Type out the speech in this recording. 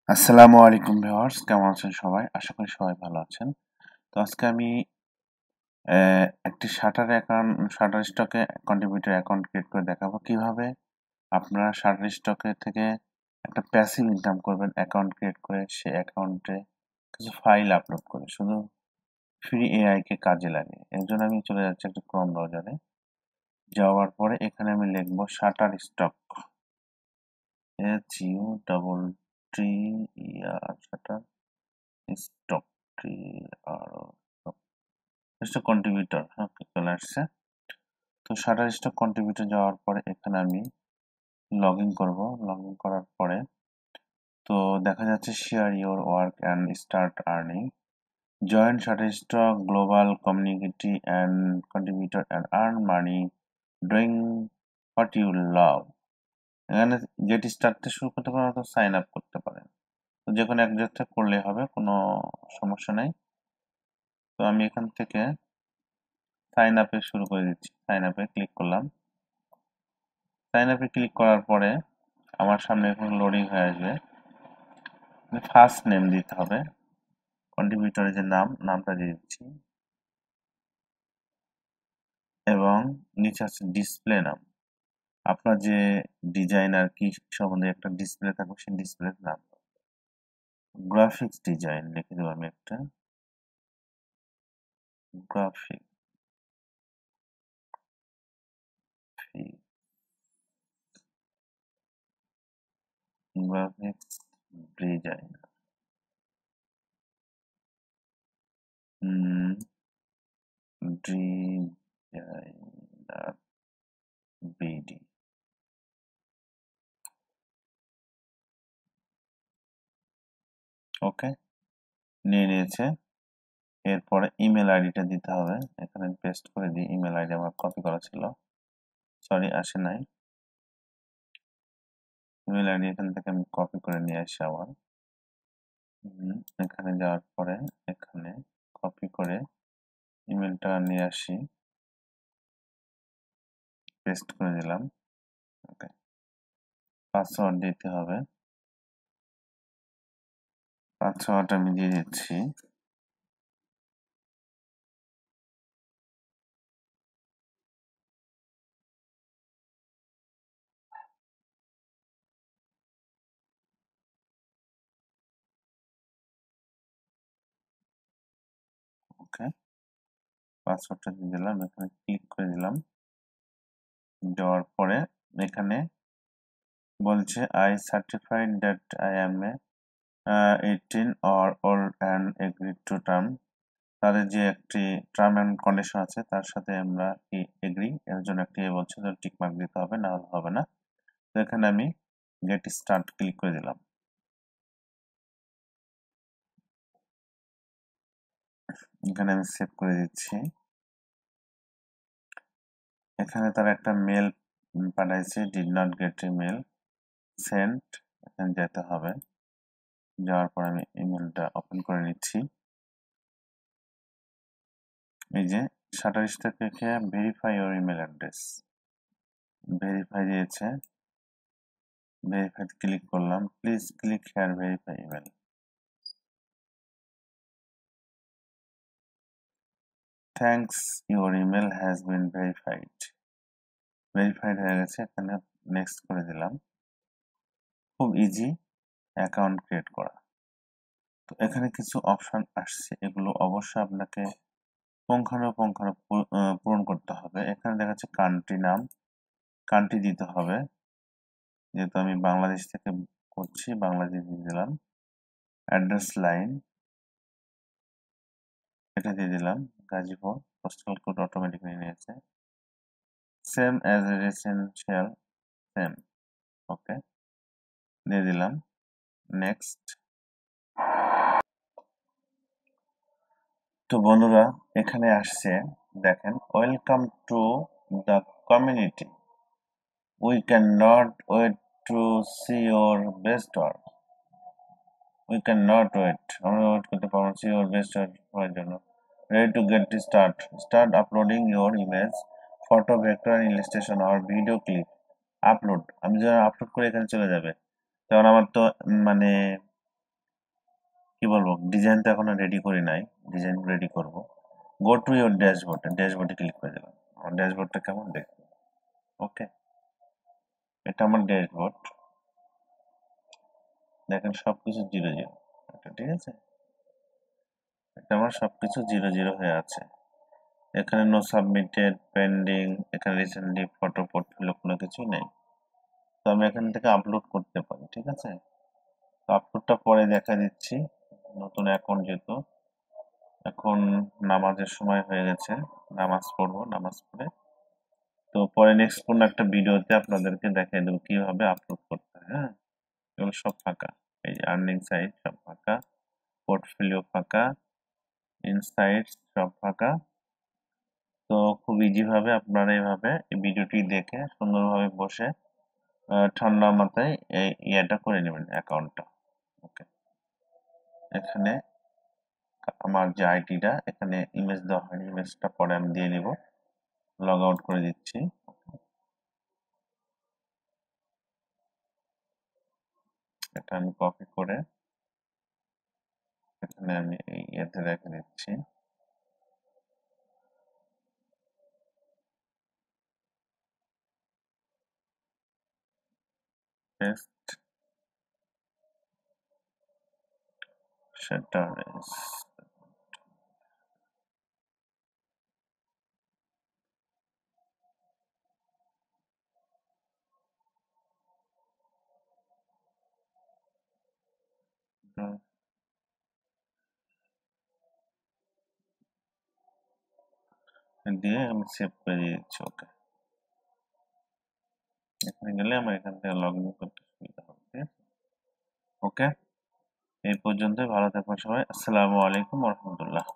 আসসালামু আলাইকুম ভিউয়ার্স, কেমন আছেন সবাই? আশা করি সবাই ভালো আছেন। তো আজকে আমি একটি শাটার স্টকে কন্ট্রিবিউটর অ্যাকাউন্ট ক্রিয়েট করে দেখাবো কিভাবে আপনারা শাটার স্টকে থেকে একটা প্যাসিভ ইনকাম করবেন অ্যাকাউন্ট ক্রিয়েট করে সেই অ্যাকাউন্টে কিছু ফাইল আপলোড করে শুধু ফ্রি এআই কে কাজে লাগে। এর জন্য আমি চলে যাচ্ছি একটা ক্রোম ব্রাউজারে। যাওয়ার পরে এখানে আমি লিখবো shutter stock, HUTTER shutter stock, TR contributor, হ্যাঁ, চলে আসছে। তো শাটার স্টক কন্ট্রিবিউটর যাওয়ার পরে এখানে আমি লগ ইন করবো। লগ ইন করার পরে তো দেখা যাচ্ছে share your work and start earning, join Shutterstock global community and contributor and earn money doing what you love. এখানে গেট স্টার্টটা শুরু করতে পারেন অথবা সাইন আপ করতে পারেন। তো যে কোনো এক জায়গা করলে হবে, কোনো সমস্যা নেই। তো আমি এখান থেকে সাইন আপে শুরু করে দিচ্ছি। সাইন আপে ক্লিক করলাম। সাইন আপে ক্লিক করার পরে আমার সামনে এখন লোডিং হয়ে আসবে। ফার্স্ট নেম দিতে হবে, কন্ট্রিবিউটরের যে নামটা দিয়ে দিচ্ছি, এবং নিচে আছে ডিসপ্লে নাম। আপনার যে ডিজাইনার কি সম্বন্ধে একটা ডিসপ্লে থাকবে সেই ডিসপ্লের নাম। গ্রাফিক্স ডিজাইন লিখে দেবো আমি একটা, graphic graphics design designer BD. Okay, নিয়ে নিয়েছে। এরপরে ইমেল আইডিটা দিতে হবে। এখানে পেস্ট করে দিই, ইমেল আইডি আমার কপি করা ছিল, সরি আসে নাই। ইমেল আইডি এখান থেকে আমি কপি করে নিয়ে আসি আবার। এখানে যাওয়ার পরে এখানে কপি করে ইমেলটা নিয়ে আসি, পেস্ট করে দিলাম। ওকে, পাসওয়ার্ড দিতে হবে। পাসওয়ার্ড আমি দিয়ে দিচ্ছি। ওকে, পাসওয়ার্ডটা দিয়ে দিলাম, এখানে ক্লিক করে দিলাম। দেওয়ার পরে এখানে বলছে I certified that I am 18 or old and agree to term। তাদের যে একটি টার্ম অ্যান্ড কন্ডিশন আছে তার সাথে আমরা কি এগ্রি, এর জন্য একটি বলছে যে টিক মার্ক দিতে হবে, না হলে হবে না। তো এখানে আমি গেট স্টার্ট ক্লিক করে দিলাম। এখানে আমি সেভ করে দিচ্ছি। এখানে তার একটা মেল পাঠাইছে, did not get a mail sent. এখানে যেতে হবে, যাওয়ার পর আমি ইমেলটা ওপেন করে নিচ্ছি। এই যে শাটার স্টক থেকে verify your email address, verify দিয়েছে। ভেরিফাই ক্লিক করলাম, please click here verify email. Thanks, your email has been verified. Verified হয়ে গেছে, এখানে নেক্সট করে দিলাম। খুব ইজি অ্যাকাউন্ট ক্রিয়েট করা। তো এখানে কিছু অপশন আসছে, এগুলো অবশ্যই আপনাকে পুঙ্খানুপুঙ্খানু পূরণ করতে হবে। এখানে দেখা যাচ্ছে কান্ট্রি নাম, কান্ট্রি দিতে হবে, যেহেতু আমি বাংলাদেশ থেকে করছি বাংলাদেশ দিয়ে দিলাম। অ্যাড্রেস লাইন এটা দিয়ে দিলাম, গাজীপুর। পোস্টাল কোড অটোমেটিকলি নিয়েছে, same as a residential, same. Okay, দিয়ে দিলাম, নেক্সট। তো বন্ধুরা এখানে আসছে, দেখেন, welcome to the community, we can not wait to see your best work. We can not wait, আমরা ওয়েট করতে পারবো সি ইউর বেস্ট ওয়ার্ক হওয়ার জন্য। Ready to get start, start uploading your image, photo, vector, illustration আর video clip. Upload, আমি যখন upload করে এখানে চলে যাবে, কারণ আমার তো মানে বলবো, ডিজাইন তো এখনো রেডি করি নাই, ডিজাইন রেডি করব। গো টু ইউর ড্যাশবোর্ড, ড্যাশবোর্ডে ক্লিক করে দিলাম। আমার ড্যাশবোর্ডটা কেমন দেখতে? ওকে, এটা আমার ড্যাশবোর্ড। দেখেন সবকিছু 0 0, ঠিক আছে। এটা আমার সবকিছু 0 0 হয়ে আছে। এখানে নো সাবমিটেড, পেন্ডিং, এখানে রিসেন্টলি ফটো, পোর্টফোলিও কোনো কিছুই নেই। তো আমি এখান থেকে আপলোড করতে পারি, ঠিক আছে। তো আপলোডটা পরে দেখা দিচ্ছি, নতুন অ্যাকাউন্ট যেহেতু। এখন নামাজের সময় হয়ে গেছে, নামাজ পড়বো, নামাজ পড়ে তো পরে নেক্সট কোনো একটা ভিডিওতে আপনাদেরকে দেখাই দেবো কিভাবে আপলোড করতে হয়। হ্যাঁ, এগুলো সব ফাঁকা, এই যে আর্নিং সাইট সব ফাঁকা, পোর্টফোলিও ফাঁকা, ইনসাইটস সব ফাঁকা। তো খুব ইজি ভাবে আপনারা এইভাবে এই ভিডিওটি দেখে সুন্দরভাবে বসে ঠান্ডা মাথায় এই ইয়েটা করে নেবেন, অ্যাকাউন্টটা। ওকে, এখানে আমার যে আইডিটা, এখানে ইমেজ দেওয়া হয়নি, ইমেজটা পরে আমি দিয়ে নিব। লগ আউট করে দিচ্ছি। এটা আমি কপি করে এখানে আমি এই ইয়েতে রেখে দিচ্ছি। পেস্ট, সেটা দিয়ে আমি সেভ করে দিয়ে দিচ্ছি। ওকে, এখানে গেলে আমার এখান থেকে লগ ইন করতে সুবিধা হবে, ঠিক আছে। ওকে, এই পর্যন্তই। ভালো থাকবেন সবাই। আসসালামু আলাইকুম রহমতুল্লাহ।